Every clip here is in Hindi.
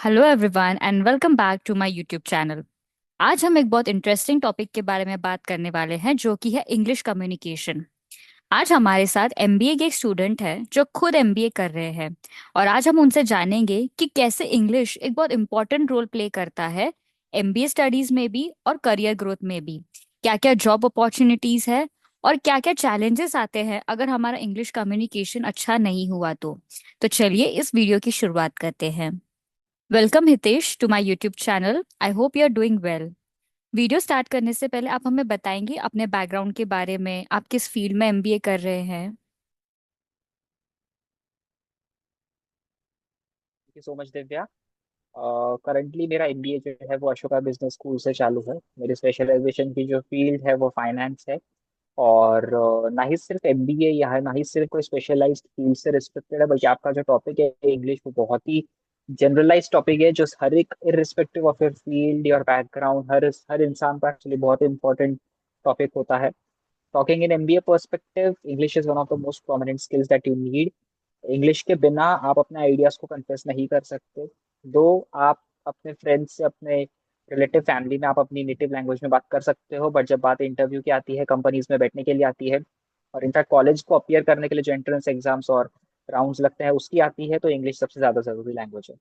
Hello everyone and welcome back to my YouTube channel. आज हम एक बहुत इंटरेस्टिंग टॉपिक के बारे में बात करने वाले हैं जो कि है इंग्लिश कम्युनिकेशन। आज हमारे साथ एमबीए के एक स्टूडेंट है जो खुद एमबीए कर रहे हैं। और आज हम उनसे जानेंगे कि कैसे इंग्लिश एक बहुत इंपॉर्टेंट रोल प्ले करता है एमबीए स्टडीज में भी और करियर ग्रोथ में भी। क्या क्या जॉब अपॉर्चुनिटीज है और क्या क्या चैलेंजेस आते हैं अगर हमारा इंग्लिश कम्युनिकेशन अच्छा नहीं हुआ तो चलिए इस वीडियो की शुरुआत करते हैं। Welcome Hitesh to my YouTube channel. I hope you are doing well. Video start करने से पहले आप हमें बताएंगे अपने बैकग्राउंड के बारे में, आप किस फील्ड में एमबीए कर रहे हैं। Thank you so much Divya. Currently मेरा एमबीए जो है वो अशोका बिजनेस स्कूल से चालू है। मेरी स्पेशलाइजेशन की जो फील्ड है वो फाइनेंस है। और ना ही सिर्फ एमबीए या ना ही सिर्फ कोई स्पेशलाइज्ड फील्ड से रिस्ट्रिक्टेड है, बल्कि आपका जो टॉपिक है इंग्लिश वो बहुत ही जनरलाइज टॉपिक है जो हर एक irrespective of your field your background हर इंसान का एक्चुअली बहुत इंपॉर्टेंट टॉपिक होता है। Talking in MBA perspective, English is one of the most prominent skills that you need. English के बिना आप अपने आइडियाज को कन्फेस नहीं कर सकते। दो, आप अपने फ्रेंड्स से, अपने रिलेटिव फैमिली में आप अपनी नेटिव लैंग्वेज में बात कर सकते हो, बट जब बात इंटरव्यू की आती है, कंपनीज में बैठने के लिए आती है, और इनफैक्ट कॉलेज को अपीयर करने के लिए जो एंट्रेंस एग्जाम्स और राउंड्स लगते हैं उसकी आती है, तो इंग्लिश सबसे ज्यादा जरूरी लैंग्वेज है।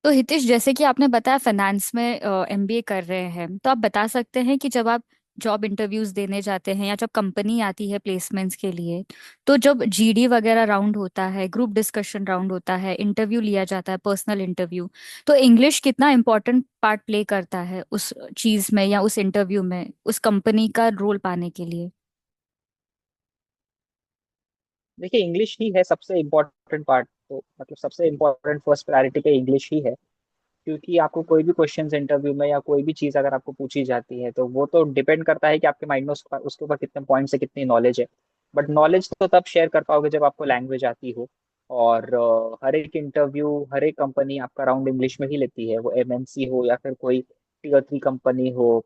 तो हितेश, जैसे कि आपने बताया फाइनेंस में एमबीए कर रहे हैं, तो आप बता सकते हैं कि जब आप जॉब इंटरव्यूज देने जाते हैं या जब कंपनी आती है प्लेसमेंट्स के लिए, तो जब जीडी वगैरह राउंड होता है, ग्रुप डिस्कशन राउंड होता है, इंटरव्यू लिया जाता है, पर्सनल इंटरव्यू, तो इंग्लिश कितना इंपॉर्टेंट पार्ट प्ले करता है उस चीज में या उस इंटरव्यू में उस कंपनी का रोल पाने के लिए। देखिए, इंग्लिश ही है सबसे इम्पोर्टेंट पार्ट, तो मतलब सबसे इम्पोर्टेंट फर्स्ट प्रायोरिटी पे इंग्लिश ही है। क्योंकि आपको कोई भी क्वेश्चंस इंटरव्यू में या कोई भी चीज अगर आपको पूछी जाती है तो वो तो डिपेंड करता है कि आपके माइंड में उसके ऊपर कितने पॉइंट्स है, कितनी नॉलेज है। बट नॉलेज तो तब शेयर कर पाओगे जब आपको लैंग्वेज आती हो। और हर एक इंटरव्यू, हर एक कंपनी आपका राउंड इंग्लिश में ही लेती है, वो एमएनसी हो या फिर कोई टीयर 3 कंपनी हो,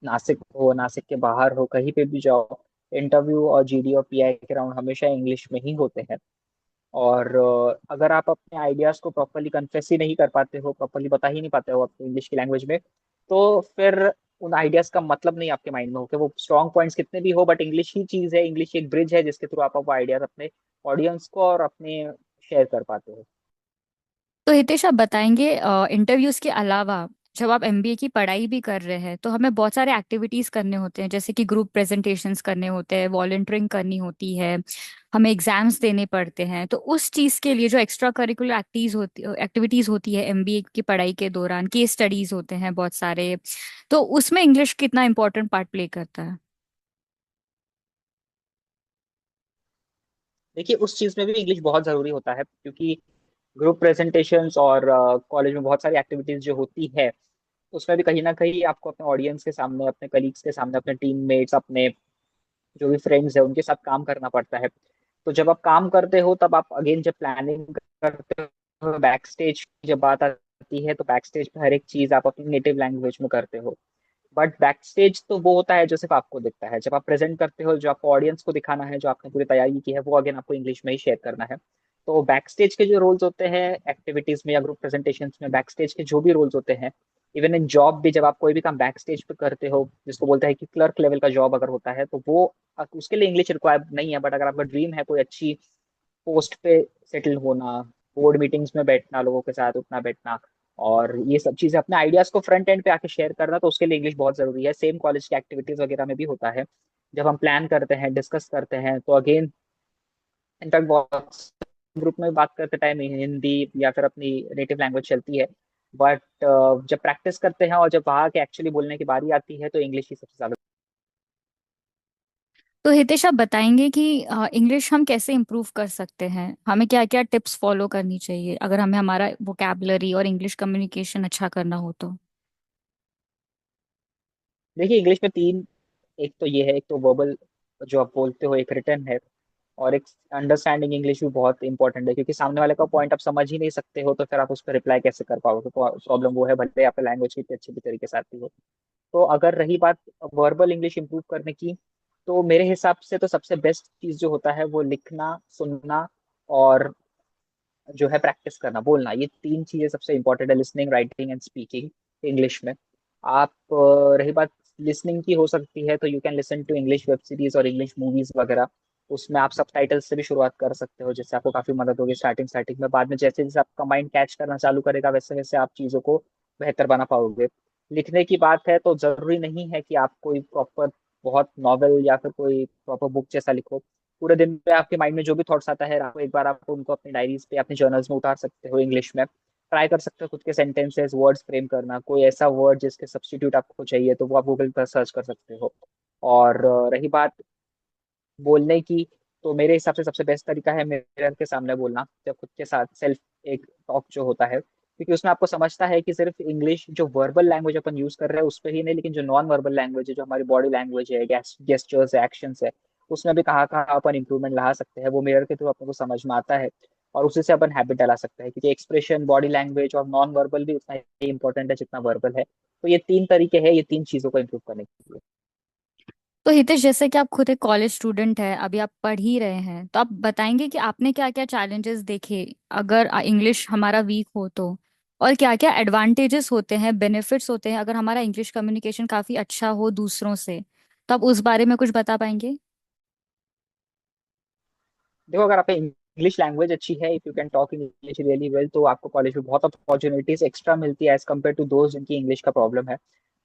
नासिक के बाहर हो, कहीं पे भी जाओ, इंटरव्यू और जीडी और पीआई के राउंड हमेशा इंग्लिश में ही होते हैं। और अगर आप अपने आइडियाज को प्रॉपरली कन्फेस ही नहीं कर पाते हो, प्रॉपरली बता ही नहीं पाते हो अपने इंग्लिश की लैंग्वेज में, तो फिर उन आइडियाज का मतलब नहीं आपके माइंड में हो कि वो स्ट्रॉन्ग पॉइंट्स कितने भी हो, बट इंग्लिश ही चीज है, इंग्लिश एक ब्रिज है जिसके थ्रू आप वो आइडियाज अपने ऑडियंस को और अपने शेयर कर पाते हो। तो हितेश, आप बताएंगे इंटरव्यूज के अलावा जब आप एमबीए की पढ़ाई भी कर रहे हैं तो हमें बहुत सारे एक्टिविटीज करने होते हैं, जैसे कि ग्रुप प्रेजेंटेशंस करने होते हैं, वॉलंटियरिंग करनी होती है, हमें एग्जाम्स देने पड़ते हैं। तो उस चीज के लिए जो एक्स्ट्रा करिकुलर एक्टिविटीज होती है एमबीए की पढ़ाई के दौरान, केस स्टडीज होते हैं बहुत सारे, तो उसमें इंग्लिश कितना इंपॉर्टेंट पार्ट प्ले करता है। देखिए, उस चीज में भी इंग्लिश बहुत जरूरी होता है, क्योंकि ग्रुप प्रेजेंटेशंस और कॉलेज में बहुत सारी एक्टिविटीज जो होती है उसमें भी कहीं ना कहीं आपको अपने ऑडियंस के सामने, अपने कलीग्स के सामने, अपने टीममेट्स, अपने जो भी फ्रेंड्स है उनके साथ काम करना पड़ता है। तो जब आप काम करते हो तब आप अगेन जब प्लानिंग करते हो, बैक स्टेज की जब बात आती है, तो बैक स्टेज पे हर एक चीज आप अपनी नेटिव लैंग्वेज में करते हो। बट बैक स्टेज तो वो होता है जो सिर्फ आपको दिखता है, जब आप प्रेजेंट करते हो, जो आपको ऑडियंस को दिखाना है, जो आपने पूरी तैयारी की है, वो अगेन आपको इंग्लिश में ही शेयर करना है। तो बैक स्टेज के जो रोल्स होते हैं एक्टिविटीज में या ग्रुप प्रेजेंटेशंस में, बैक स्टेज के जो भी रोल्स होते हैं, इवन इन जॉब भी जब आप कोई भी काम बैक स्टेज पे करते हो, जिसको बोलते हैं कि क्लर्क लेवल का जॉब अगर होता है, तो वो उसके लिए इंग्लिश रिक्वायर नहीं है। बट अगर आपका ड्रीम है कोई अच्छी पोस्ट पे सेटल होना, बोर्ड मीटिंग्स में बैठना, लोगों के साथ उठना बैठना, और ये सब चीजें अपने आइडियाज को फ्रंट एंड पे आके शेयर करना, तो उसके लिए इंग्लिश बहुत जरूरी है। सेम कॉलेज की एक्टिविटीज वगैरह में भी होता है। जब हम प्लान करते हैं, डिस्कस करते हैं, तो अगेन इनफैक्ट बहुत ग्रुप में बात करते टाइम हिंदी या फिर अपनी नेटिव लैंग्वेज चलती है। बट जब प्रैक्टिस करते हैं और जब वहाँ के एक्चुअली बोलने की बारी आती है, तो इंग्लिश ही सबसे ज्यादा। तो हितेश, आप बताएंगे कि इंग्लिश हम कैसे इम्प्रूव कर सकते हैं, हमें क्या क्या टिप्स फॉलो करनी चाहिए अगर हमें हमारा वोकैबुलरी और इंग्लिश कम्युनिकेशन अच्छा करना हो तो। देखिए, इंग्लिश में तीन, एक तो ये है, एक तो वर्बल जो आप बोलते हो, एक रिटन है, और एक अंडरस्टैंडिंग इंग्लिश भी बहुत इंपॉर्टेंट है, क्योंकि सामने वाले का पॉइंट आप समझ ही नहीं सकते हो तो फिर आप उस पर रिप्लाई कैसे कर पाओगे। तो प्रॉब्लम वो है, भले आपका लैंग्वेज कितनी अच्छी भी तरीके से आती हो। तो अगर रही बात वर्बल इंग्लिश इंप्रूव करने की, तो मेरे हिसाब से तो सबसे बेस्ट चीज जो होता है वो लिखना, सुनना और जो है प्रैक्टिस करना, बोलना, ये तीन चीजें सबसे इंपॉर्टेंट है, listening, writing and speaking English में। आप रही बात लिसनिंग की, हो सकती है तो you can listen to English web series और इंग्लिश मूवीज वगैरह। उसमें आप सबटाइटल्स से भी शुरुआत कर सकते हो, जिससे आपको काफी मदद होगी स्टार्टिंग स्टार्टिंग में। बाद में जैसे जैसे आपका माइंड कैच करना चालू करेगा, वैसे वैसे आप चीजों को बेहतर बना पाओगे। लिखने की बात है तो जरूरी नहीं है कि आप कोई प्रॉपर बहुत नॉवेल या फिर कोई प्रॉपर बुक जैसा लिखो। पूरे दिन में आपके माइंड में जो भी थॉट्स आता है, आपको एक बार आप उनको अपनी डायरीज पे, अपने जर्नल्स में उतार सकते हो इंग्लिश में। ट्राई कर सकते हो खुद के सेंटेंसेस, वर्ड्स फ्रेम करना, कोई ऐसा वर्ड जिसके सब्स्टिट्यूट आपको चाहिए तो वो आप गूगल पर सर्च कर सकते हो। और रही बात बोलने की, तो मेरे हिसाब से सबसे बेस्ट तरीका है मिरर के सामने बोलना, जब खुद के साथ सेल्फ एक टॉक जो होता है, क्योंकि उसमें आपको समझता है कि सिर्फ इंग्लिश जो वर्बल लैंग्वेज अपन यूज कर रहे हैं उस पर ही नहीं, लेकिन जो नॉन वर्बल लैंग्वेज है, जो हमारी बॉडी लैंग्वेज है, गेस्टर्स है, एक्शंस है, उसमें भी कहाँ कहाँ अपन इंप्रूवमेंट ला सकते हैं, वो मिरर के थ्रू अपन को समझ में आता है। और उसी से अपन हैबिट डला सकते हैं, क्योंकि एक्सप्रेशन, बॉडी लैंग्वेज और नॉन वर्बल भी उतना ही इंपॉर्टेंट है जितना वर्बल है। तो ये तीन तरीके हैं ये तीन चीजों को इम्प्रूव करने के लिए। तो हितेश, जैसे कि आप खुद एक कॉलेज स्टूडेंट है, अभी आप पढ़ ही रहे हैं, तो आप बताएंगे कि आपने क्या क्या चैलेंजेस देखे अगर इंग्लिश हमारा वीक हो तो, और क्या क्या एडवांटेजेस होते हैं, बेनिफिट्स होते हैं अगर हमारा इंग्लिश कम्युनिकेशन काफी अच्छा हो दूसरों से। तो आप उस बारे में कुछ बता पाएंगे? देखो, अगर आपकी इंग्लिश लैंग्वेज अच्छी है, if you can talk English really well, तो आपको कॉलेज में बहुत अपॉर्चुनिटीज एक्स्ट्रा मिलती है एज कम्पेयर टू दोस्त जिनकी इंग्लिश का प्रॉब्लम है।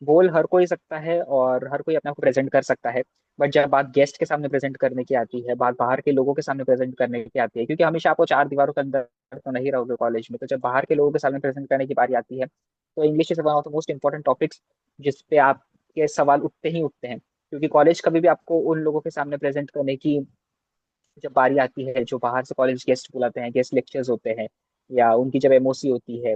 बोल हर कोई सकता है और हर कोई अपने आप को प्रेजेंट कर सकता है, बट जब बात गेस्ट के सामने प्रेजेंट करने की आती है, बात बाहर के लोगों के सामने प्रेजेंट करने की आती है, क्योंकि हमेशा आपको चार दीवारों के अंदर तो नहीं रहोगे कॉलेज में, तो जब बाहर के लोगों के सामने प्रेजेंट करने की बारी आती है, तो English is one of the most important topics जिस पे आपके सवाल उठते ही उठते हैं। क्योंकि कॉलेज कभी भी आपको उन लोगों के सामने प्रेजेंट करने की जब बारी आती है जो बाहर से कॉलेज गेस्ट बुलाते हैं, गेस्ट लेक्चर्स होते हैं, या उनकी जब एमओसी होती है,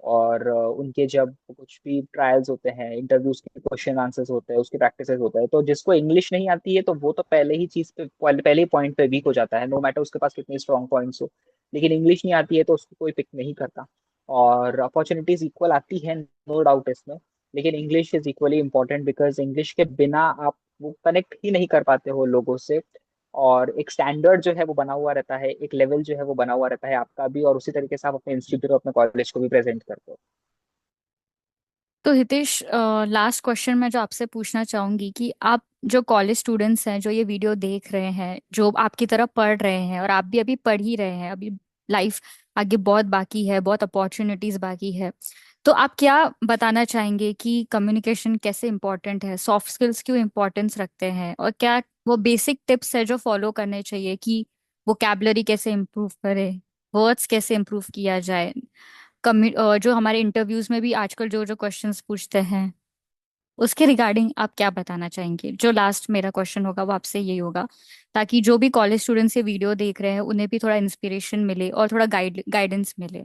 और उनके जब कुछ भी ट्रायल्स होते हैं, इंटरव्यूज के क्वेश्चन आंसर्स होते हैं, उसकी प्रैक्टिसेस होता है, तो जिसको इंग्लिश नहीं आती है तो वो तो पहले ही चीज पे, पहले ही पॉइंट पे वीक हो जाता है, नो मैटर उसके पास कितने स्ट्रॉन्ग पॉइंट्स हो। लेकिन इंग्लिश नहीं आती है तो उसको कोई पिक नहीं करता। और अपॉर्चुनिटीज इक्वल आती है, नो डाउट इसमें, लेकिन English is equally important, because English के बिना आप वो कनेक्ट ही नहीं कर पाते हो लोगों से। और एक स्टैंडर्ड जो है वो बना हुआ रहता है, एक लेवल जो है वो बना हुआ रहता है आपका भी, और उसी तरीके से आप अपने इंस्टीट्यूट और अपने कॉलेज को भी प्रेजेंट करते हो। तो हितेश, लास्ट क्वेश्चन मैं जो आपसे पूछना चाहूंगी कि आप जो कॉलेज स्टूडेंट्स हैं जो ये वीडियो देख रहे हैं, जो आपकी तरह पढ़ रहे हैं, और आप भी अभी पढ़ ही रहे हैं, अभी लाइफ आगे बहुत बाकी है, बहुत अपॉर्चुनिटीज बाकी है, तो आप क्या बताना चाहेंगे कि कम्युनिकेशन कैसे इंपॉर्टेंट है, सॉफ्ट स्किल्स क्यों इंपॉर्टेंस रखते हैं, और क्या वो बेसिक टिप्स है जो फॉलो करने चाहिए कि वोकैबुलरी कैसे इम्प्रूव करे, वर्ड्स कैसे इम्प्रूव किया जाए, जो हमारे इंटरव्यूज में भी आजकल जो जो क्वेश्चंस पूछते हैं, उसके रिगार्डिंग आप क्या बताना चाहेंगे? जो लास्ट मेरा क्वेश्चन होगा वो आपसे यही होगा, ताकि जो भी कॉलेज स्टूडेंट्स ये वीडियो देख रहे हैं उन्हें भी थोड़ा इंस्पिरेशन मिले और थोड़ा गाइडेंस मिले।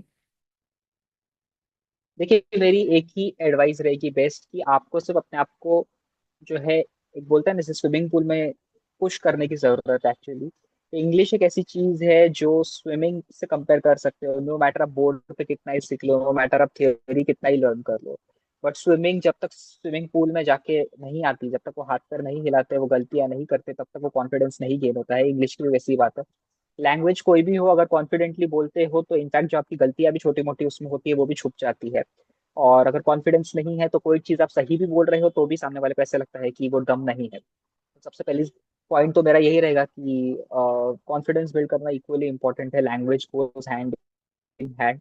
देखिए, मेरी एक ही एडवाइस रहेगी बेस्ट, कि आपको सिर्फ अपने आप को जो है, एक बोलता है ना, जैसे स्विमिंग पूल में पुश करने की जरूरत है एक्चुअली। इंग्लिश एक ऐसी चीज है जो स्विमिंग से कंपेयर कर सकते हो, नो मैटर आप बोर्ड पे कितना ही सीख लो, नो मैटर आप थियोरी कितना ही लर्न कर लो, बट स्विमिंग जब तक स्विमिंग पूल में जाके नहीं आती, जब तक वो हाथ पैर नहीं हिलाते, वो गलतियां नहीं करते, तब तक वो कॉन्फिडेंस नहीं गेन होता है। इंग्लिश की भी वैसी ही बात है। लैंग्वेज कोई भी हो, अगर कॉन्फिडेंटली बोलते हो तो इनफैक्ट जो आपकी गलतियां भी छोटी मोटी उसमें होती है वो भी छुप जाती है। और अगर कॉन्फिडेंस नहीं है तो कोई चीज आप सही भी बोल रहे हो तो भी सामने वाले को ऐसे लगता है कि वो दम नहीं है। तो सबसे पहली पॉइंट तो मेरा यही रहेगा कि कॉन्फिडेंस बिल्ड करना इक्वली इंपॉर्टेंट है, language goes hand in hand.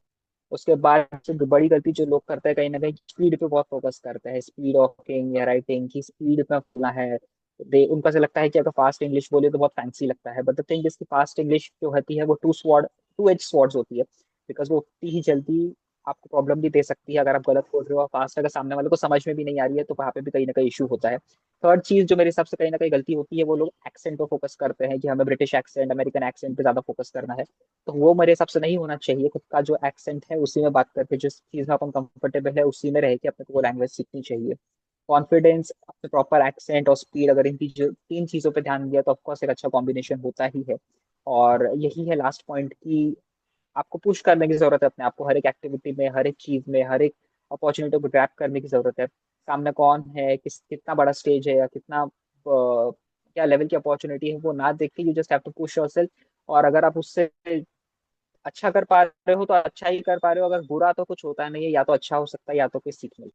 उसके बाद जो बड़ी गलती जो लोग करते हैं, कहीं ना कहीं स्पीड पे बहुत फोकस करते हैं, स्पीड ऑफ टॉकिंग या राइटिंग की स्पीड में बोलना है। दे उनका से लगता है कि अगर फास्ट इंग्लिश बोले तो बहुत फैंसी लगता है, बट द थिंग इसकी फास्ट इंग्लिश जो होती है वो टू एज स्वॉर्ड्स होती है, बिकॉज वो उतनी ही जल्दी आपको प्रॉब्लम भी दे सकती है अगर आप गलत बोल रहे हो। फास्ट अगर सामने वाले को समझ में भी नहीं आ रही है तो वहाँ पे भी कहीं ना कहीं इशू होता है। थर्ड चीज जो मेरे हिसाब से कहीं ना कहीं गलती होती है, वो लोग एक्सेंट पे फोकस करते हैं कि हमें ब्रिटिश एक्सेंट, अमेरिकन एक्सेंट पे ज्यादा फोकस करना है। तो वो मेरे हिसाब से नहीं होना चाहिए। खुद का जो एक्सेंट है उसी में बात करके, जिस चीज में अपन कंफर्टेबल है उसी में रह के अपने को वो लैंग्वेज सीखनी चाहिए। कॉन्फिडेंस, प्रॉपर एक्सेंट और स्पीड, अगर इन तीन चीजों पे ध्यान दिया तो ऑफकोर्स एक अच्छा कॉम्बिनेशन होता ही है। और यही है लास्ट पॉइंट, कि आपको पुश करने की जरूरत है अपने आप को, हर एक एक्टिविटी में, हर एक चीज में, हर एक अपॉर्चुनिटी को ग्रैब करने की जरूरत है। सामने कौन है, कितना बड़ा स्टेज है, या कितना क्या लेवल की अपॉर्चुनिटी है, वो ना देख के you just have to push yourself. और अगर आप उससे अच्छा कर पा रहे हो तो अच्छा ही कर पा रहे हो, अगर बुरा तो कुछ होता नहीं है, या तो अच्छा हो सकता है या तो कोई सीख मिले।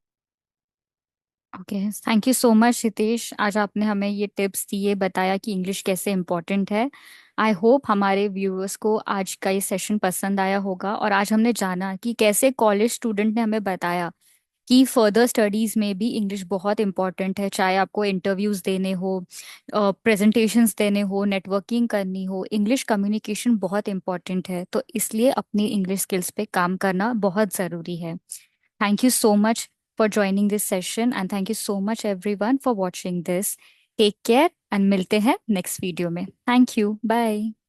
Okay, thank you so much Hitesh, आज आपने हमें ये टिप्स दिए, बताया कि इंग्लिश कैसे इम्पोर्टेंट है। आई होप हमारे व्यूअर्स को आज का ये सेशन पसंद आया होगा, और आज हमने जाना कि कैसे कॉलेज स्टूडेंट ने हमें बताया कि फर्दर स्टडीज में भी इंग्लिश बहुत इंपॉर्टेंट है, चाहे आपको इंटरव्यूज देने हो, प्रेजेंटेशंस देने हो, नेटवर्किंग करनी हो, इंग्लिश कम्युनिकेशन बहुत इंपॉर्टेंट है, तो इसलिए अपनी इंग्लिश स्किल्स पे काम करना बहुत ज़रूरी है। Thank you so much for joining this session, and thank you so much everyone for watching this. Take care and मिलते हैं next video में. Thank you. Bye.